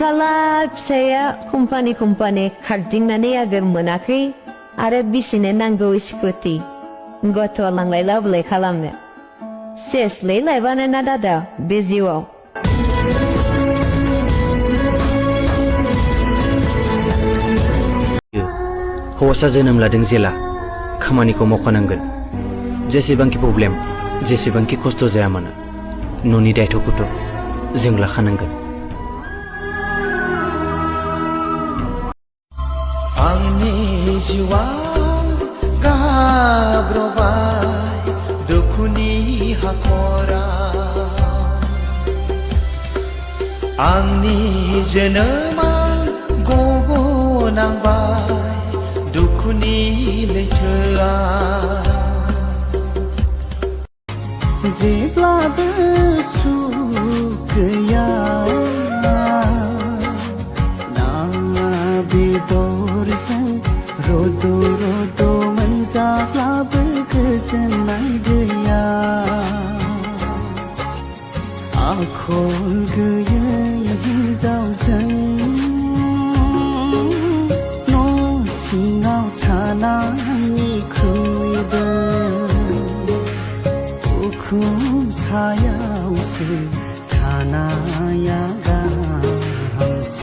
साला फिसाया कम्पानि खारदिंनानै आगोर मोनाखै आरो बिसिनो नांगौ स्कुटि गथ' लांलाय लाबोलाय खालामनो सेसलै लायबानो ना दादा बे जिउआव हौवासा जोनोम लादों जेला खामानिखौ मावखानांगोन जेसेबांखि प्रब्लेम जेसेबांखि खस्थ' जाया मानो न'नि दायथ'खौथ' जों लाखानांगोन आंनि जिउआ गाब्रबाय दुखुनि हाखरा आंनि जोनोमा गबनांबाय दुखुनि लैथोआ जेब्लाबो सुख गैया ना बेदरजों रद' रद' मोनजाब्लाबो गोजोननाय गैया आखल गैयै हिन्जावजों